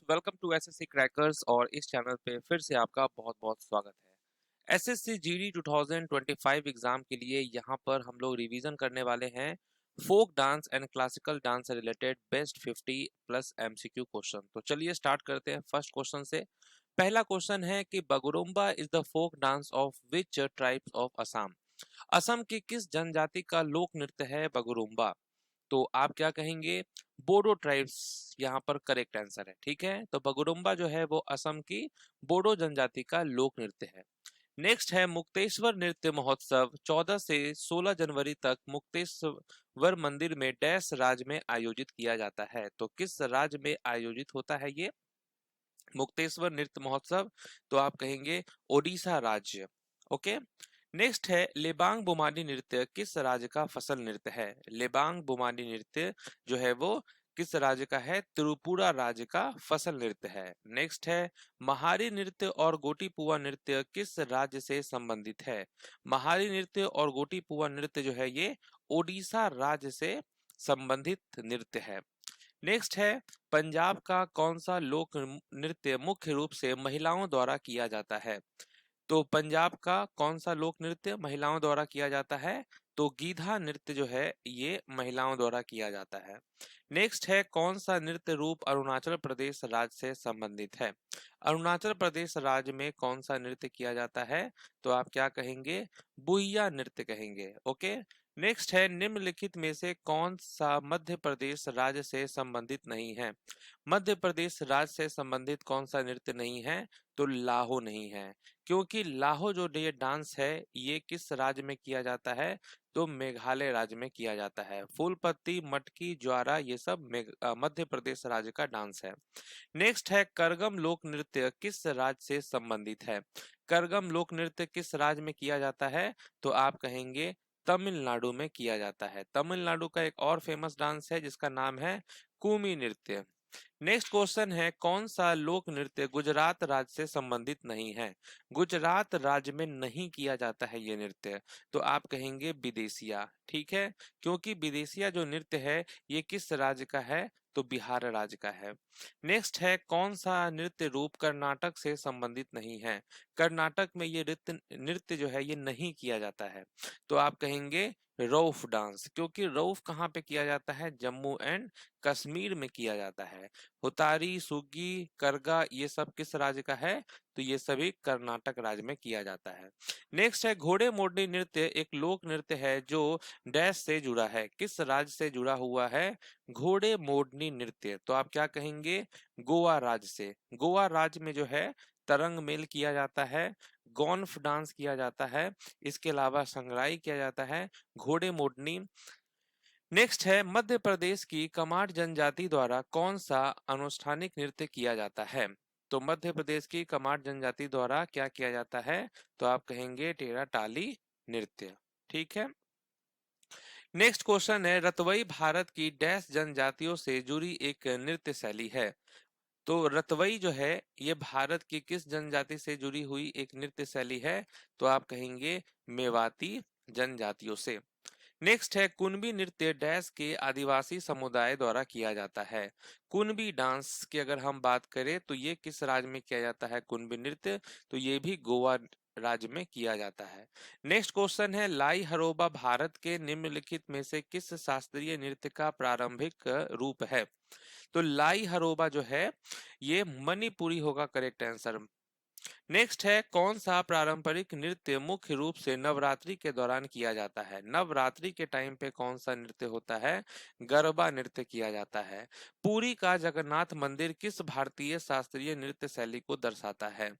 Welcome to SSC crackers और इस channel पे फिर से आपका बहुत बहुत स्वागत है। एसएससी जीडी 2025 एग्जाम के लिए यहाँ पर हम लोग रिवीजन करने वाले हैं folk dance and classical dance से related best 50 plus MCQ question. तो चलिए स्टार्ट करते हैं फर्स्ट क्वेश्चन से। पहला क्वेश्चन है कि Bagurumba is the folk dance of which tribes of Assam. Assam की किस जनजाति का लोक नृत्य है बगुरुम्बा? तो आप क्या कहेंगे? बोडो ट्राइब्स यहाँ पर करेक्ट आंसर है। ठीक है, तो बगुरुम्बा जो है वो असम की बोडो जनजाति का लोक नृत्य है। नेक्स्ट है मुक्तेश्वर नृत्य महोत्सव 14 से 16 जनवरी तक मुक्तेश्वर मंदिर में डैश राज्य में आयोजित किया जाता है। तो किस राज्य में आयोजित होता है ये मुक्तेश्वर नृत्य महोत्सव? तो आप कहेंगे ओडिशा राज्य। ओके। नेक्स्ट है लेबांग बुमानी नृत्य किस राज्य का फसल नृत्य है? लेबांग बुमानी नृत्य जो है वो किस राज्य का है? त्रिपुरा राज्य का फसल नृत्य है। नेक्स्ट है महारी नृत्य और गोटीपुआ नृत्य किस राज्य से संबंधित है? महारी नृत्य और गोटीपुआ नृत्य जो है ये ओडिशा राज्य से संबंधित नृत्य है। नेक्स्ट है पंजाब का कौन सा लोक नृत्य मुख्य रूप से महिलाओं द्वारा किया जाता है? तो पंजाब का कौन सा लोक नृत्य महिलाओं द्वारा किया जाता है? तो गीधा नृत्य जो है ये महिलाओं द्वारा किया जाता है। नेक्स्ट है कौन सा नृत्य रूप अरुणाचल प्रदेश राज्य से संबंधित है? अरुणाचल प्रदेश राज्य में कौन सा नृत्य किया जाता है? तो आप क्या कहेंगे? बुइया नृत्य कहेंगे। ओके। नेक्स्ट है निम्नलिखित में से कौन सा मध्य प्रदेश राज्य से संबंधित नहीं है? मध्य प्रदेश राज्य से संबंधित कौन सा नृत्य नहीं है? तो लाहो नहीं है, क्योंकि लाहो जो ये डांस है ये किस राज्य में किया जाता है? तो मेघालय राज्य में किया जाता है। फूल पत्ती मटकी ज्वारा ये सब मध्य प्रदेश राज्य का डांस है। नेक्स्ट है करगम लोक नृत्य किस राज्य से संबंधित है? करगम लोक नृत्य किस राज्य में किया जाता है? तो आप कहेंगे तमिलनाडु में किया जाता है। तमिलनाडु का एक और फेमस डांस है जिसका नाम है कुमी नृत्य। नेक्स्ट क्वेश्चन है कौन सा लोक नृत्य गुजरात राज्य से संबंधित नहीं है? गुजरात राज्य में नहीं किया जाता है ये नृत्य। तो आप कहेंगे विदेशिया। ठीक है, क्योंकि विदेशिया जो नृत्य है ये किस राज्य का है? तो बिहार राज्य का है। नेक्स्ट है कौन सा नृत्य रूप कर्नाटक से संबंधित नहीं है? कर्नाटक में ये नृत्य नृत्य जो है ये नहीं किया जाता है। तो आप कहेंगे रऊफ डांस, क्योंकि रऊफ कहाँ पे किया जाता है? जम्मू एंड कश्मीर में किया जाता है। हुतारी सुग्गी करगा ये सब किस राज्य का है? तो ये सभी कर्नाटक राज्य में किया जाता है। नेक्स्ट है घोड़े मोडनी नृत्य एक लोक नृत्य है जो डैश से जुड़ा है। किस राज्य से जुड़ा हुआ है घोड़े मोडनी नृत्य? तो आप क्या कहेंगे? गोवा राज्य से। गोवा राज्य में जो है तरंग मेल किया जाता है, गौनफ डांस किया जाता है, इसके अलावा संगराई किया जाता है, घोड़े मोडनी। नेक्स्ट है मध्य प्रदेश की कमार जनजाति द्वारा कौन सा अनुष्ठानिक नृत्य किया जाता है? तो मध्य प्रदेश की कमार जनजाति द्वारा क्या किया जाता है? तो आप कहेंगे टेरा टाली नृत्य। ठीक है। नेक्स्ट क्वेश्चन है रतवई भारत की डैश जनजातियों से जुड़ी एक नृत्य शैली है। तो रतवई जो है ये भारत की किस जनजाति से जुड़ी हुई एक नृत्य शैली है? तो आप कहेंगे मेवाती जनजातियों से। नेक्स्ट है कुनबी नृत्य डैश के आदिवासी समुदाय द्वारा किया जाता है। कुनबी डांस की अगर हम बात करें तो ये किस राज्य में किया जाता है कुनबी नृत्य? तो ये भी गोवा राज्य में किया जाता है। नेक्स्ट क्वेश्चन है लाई हरोबा भारत के निम्नलिखित में से किस शास्त्रीय नृत्य का प्रारंभिक रूप है? तो लाई हरोबा जो है ये मणिपुरी होगा करेक्ट आंसर। नेक्स्ट है कौन सा पारंपरिक नृत्य मुख्य रूप से नवरात्रि के दौरान किया जाता है? नवरात्रि के टाइम पे कौन सा नृत्य होता है? गरबा नृत्य किया जाता है। पुरी का जगन्नाथ मंदिर किस भारतीय शास्त्रीय नृत्य शैली को दर्शाता है?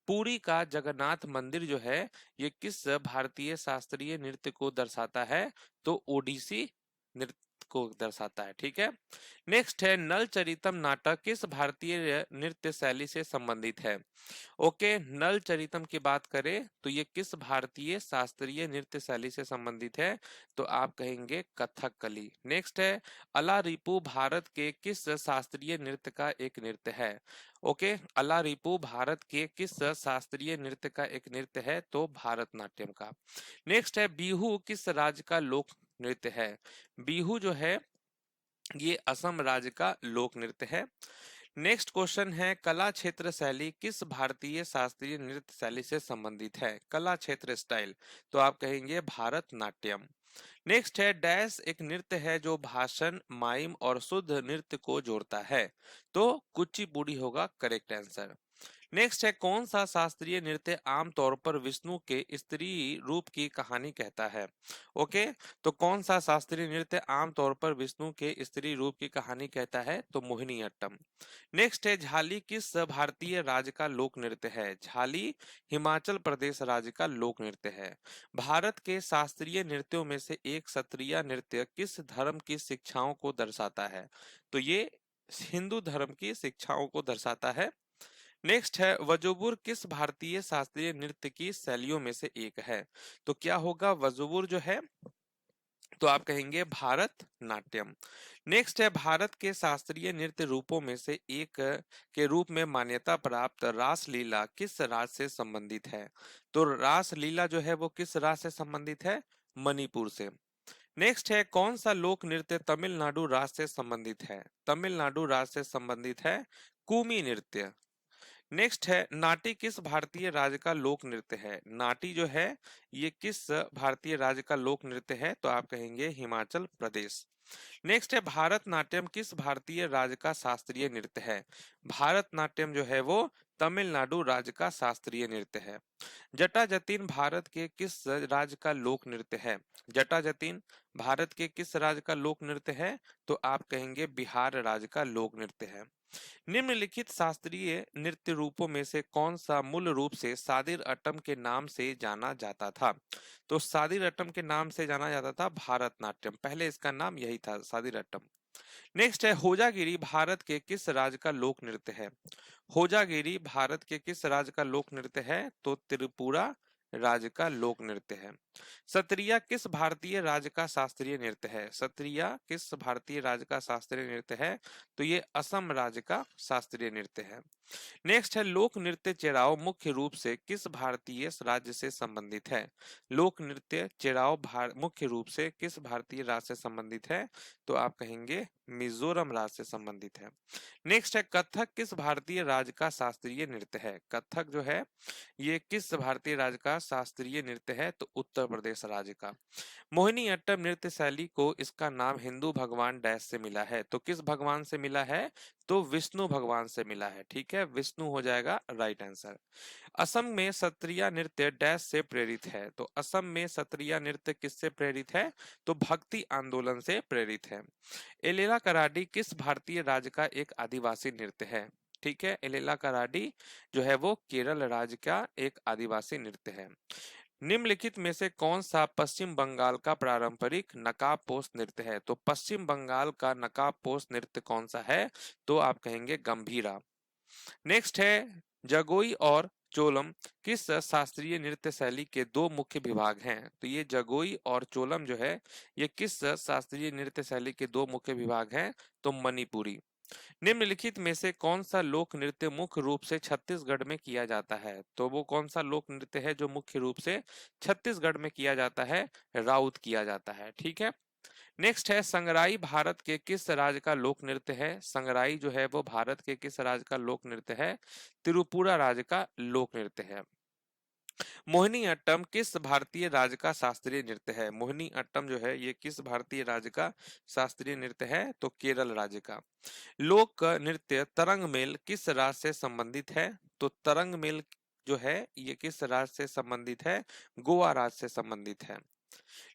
पुरी का जगन्नाथ मंदिर जो है ये किस भारतीय शास्त्रीय नृत्य को दर्शाता है? तो ओडिसी नृत्य को दर्शाता है। ठीक है। नेक्स्ट है नल चरितम नाटक किस भारतीय नृत्य शैली से संबंधित है? ओके, नल चरितम की बात करें तो ये किस भारतीय शास्त्रीय नृत्य शैली से संबंधित है? तो आप कहेंगे कथकली। नेक्स्ट है अला रिपू भारत के किस शास्त्रीय नृत्य का एक नृत्य है? ओके, अला रिपू भारत के किस शास्त्रीय नृत्य का एक नृत्य है? तो भारतनाट्यम का। नेक्स्ट है बिहू किस राज्य का लोक नृत्य है? बिहू जो है ये असम राज्य का लोक नृत्य है। नेक्स्ट क्वेश्चन है, कला क्षेत्र शैली किस भारतीय शास्त्रीय नृत्य शैली से संबंधित है? कला क्षेत्र स्टाइल, तो आप कहेंगे भारतनाट्यम। नेक्स्ट है, डैश एक नृत्य है जो भाषण, माइम और शुद्ध नृत्य को जोड़ता है, तो कुचिपुड़ी होगा करेक्ट आंसर। नेक्स्ट है, कौन सा शास्त्रीय नृत्य आमतौर पर विष्णु के स्त्री रूप की कहानी कहता है? ओके, तो कौन सा शास्त्रीय नृत्य आमतौर पर विष्णु के स्त्री रूप की कहानी कहता है? तो मोहिनीअट्टम। नेक्स्ट है, झाली किस भारतीय राज्य का लोक नृत्य है? झाली हिमाचल प्रदेश राज्य का लोक नृत्य है। भारत के शास्त्रीय नृत्यों में से एक सत्रिया नृत्य किस धर्म की शिक्षाओं को दर्शाता है? तो ये हिंदू धर्म की शिक्षाओं को दर्शाता है। नेक्स्ट है, वजूबुर किस भारतीय शास्त्रीय नृत्य की शैलियों में से एक है? तो क्या होगा वजूबुर जो है, तो आप कहेंगे भारत नाट्यम। नेक्स्ट है, भारत के शास्त्रीय नृत्य रूपों में से एक के रूप में मान्यता प्राप्त रासलीला किस राज्य से संबंधित है? तो रासलीला जो है वो किस राज्य से संबंधित है? मणिपुर से। नेक्स्ट है, कौन सा लोक नृत्य तमिलनाडु राज्य से संबंधित है? तमिलनाडु राज्य से संबंधित है कूमी नृत्य। नेक्स्ट है, नाटी किस भारतीय राज्य का लोक नृत्य है? नाटी जो है ये किस भारतीय राज्य का लोक नृत्य है? तो आप कहेंगे हिमाचल प्रदेश। नेक्स्ट है, भारतनाट्यम किस भारतीय राज्य का शास्त्रीय नृत्य है? भारतनाट्यम जो है वो तमिलनाडु राज्य का शास्त्रीय नृत्य है। जटा जतीन भारत के किस राज्य का लोक नृत्य है? जटा जतीन भारत के किस राज्य का लोक नृत्य है? तो आप कहेंगे बिहार राज्य का लोक नृत्य है। निम्नलिखित शास्त्रीय नृत्य रूपों में से कौन सा मूल रूप से सादिर अट्टम के नाम से जाना जाता था? तो सादिर अट्टम के नाम से जाना जाता था भारतनाट्यम, पहले इसका नाम यही था सादिर अट्टम। नेक्स्ट है, होजागिरी भारत के किस राज्य का लोक नृत्य है? होजागिरी भारत के किस राज्य का लोक नृत्य है? तो त्रिपुरा राज्य का लोक नृत्य है। सत्रिया किस भारतीय राज्य का शास्त्रीय नृत्य है? सत्रिया किस भारतीय राज्य का शास्त्रीय नृत्य है? तो ये असम राज्य का शास्त्रीय नृत्य है। नेक्स्ट है, लोक नृत्य चेराव मुख्य रूप से किस भारतीय राज्य से संबंधित है? लोक नृत्य चेराव मुख्य रूप से किस भारतीय राज्य से संबंधित है? तो आप कहेंगे मिजोरम राज्य से संबंधित है। नेक्स्ट है, कथक किस भारतीय राज्य का शास्त्रीय नृत्य है? कथक जो है ये किस भारतीय राज्य का शास्त्रीय नृत्य है? तो उत्तर प्रदेश राज्य का। मोहिनीअट्टम नृत्य शैली को इसका नाम हिंदू भगवान डैश से मिला है, तो किस भगवान से मिला है? तो विष्णु भगवान से मिला है। ठीक है, विष्णु हो जाएगा राइट आंसर। असम में सत्रिया नृत्य डैश से प्रेरित है, तो असम में सत्रिया नृत्य किससे प्रेरित है? तो भक्ति आंदोलन से प्रेरित है। एलेला कराडी किस भारतीय राज्य का एक आदिवासी नृत्य है? ठीक है, एलेला कराडी जो है वो केरल राज्य का एक आदिवासी नृत्य है। निम्नलिखित में से कौन सा पश्चिम बंगाल का पारंपरिक नकाबपोश नृत्य है? तो पश्चिम बंगाल का नकाबपोश नृत्य कौन सा है? तो आप कहेंगे गंभीरा। नेक्स्ट है, जगोई और चोलम किस शास्त्रीय नृत्य शैली के दो मुख्य विभाग हैं? तो ये जगोई और चोलम जो है ये किस शास्त्रीय नृत्य शैली के दो मुख्य विभाग हैं? तो मणिपुरी। निम्नलिखित में से कौन सा लोक नृत्य मुख्य रूप से छत्तीसगढ़ में किया जाता है? तो वो कौन सा लोक नृत्य है जो मुख्य रूप से छत्तीसगढ़ में किया जाता है? राउत किया जाता है। ठीक है, नेक्स्ट है, संगराई भारत के किस राज्य का लोक नृत्य है? संगराई जो है वो भारत के किस राज्य का लोक नृत्य है? त्रिपुरा राज्य का लोक नृत्य है। मोहिनीअट्टम किस भारतीय राज्य का शास्त्रीय नृत्य है? मोहिनीअट्टम जो है ये किस भारतीय राज्य का शास्त्रीय नृत्य है? तो केरल राज्य का। लोक नृत्य तरंग मेल किस राज्य से संबंधित है? तो तरंग मेल जो है ये किस राज्य से संबंधित है? गोवा राज्य से संबंधित है।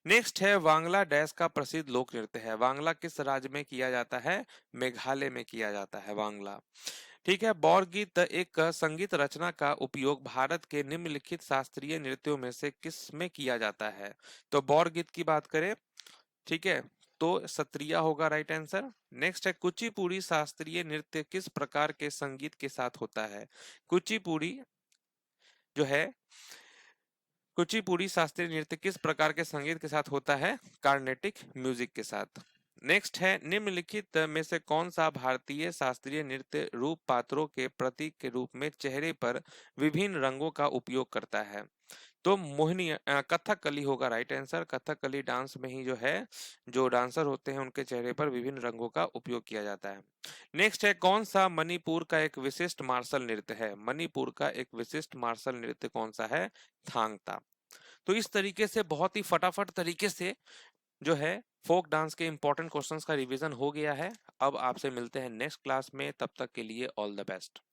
नेक्स्ट है, वांगला डैश का प्रसिद्ध लोक नृत्य है? वांगला किस राज्य में किया जाता है? मेघालय में किया जाता है वांगला। ठीक है, बौरगीत एक संगीत रचना का उपयोग भारत के निम्नलिखित शास्त्रीय नृत्यों में से किस में किया जाता है? तो बौरगीत की बात करें, ठीक है, तो सत्रिया होगा राइट आंसर। नेक्स्ट है, कुचिपुड़ी शास्त्रीय नृत्य किस प्रकार के संगीत के साथ होता है? कुचिपुड़ी जो है कुचिपुड़ी शास्त्रीय नृत्य किस प्रकार के संगीत के साथ होता है? कार्नेटिक म्यूजिक के साथ। नेक्स्ट है, निम्नलिखित में से कौन सा भारतीय शास्त्रीय नृत्य रूप पात्रों के प्रतीक के रूप में चेहरे पर विभिन्न रंगों का उपयोग करता है? तो मोहिनी कथकली होगा राइट आंसर। कथकली डांस में ही जो है, जो डांसर होते हैं उनके चेहरे पर विभिन्न रंगों का उपयोग किया जाता है। नेक्स्ट है, कौन सा मणिपुर का एक विशिष्ट मार्शल नृत्य है? मणिपुर का एक विशिष्ट मार्शल नृत्य कौन सा है? थांगता। तो इस तरीके से बहुत ही फटाफट तरीके से जो है फोक डांस के इंपॉर्टेंट क्वेश्चंस का रिवीजन हो गया है। अब आपसे मिलते हैं नेक्स्ट क्लास में, तब तक के लिए ऑल द बेस्ट।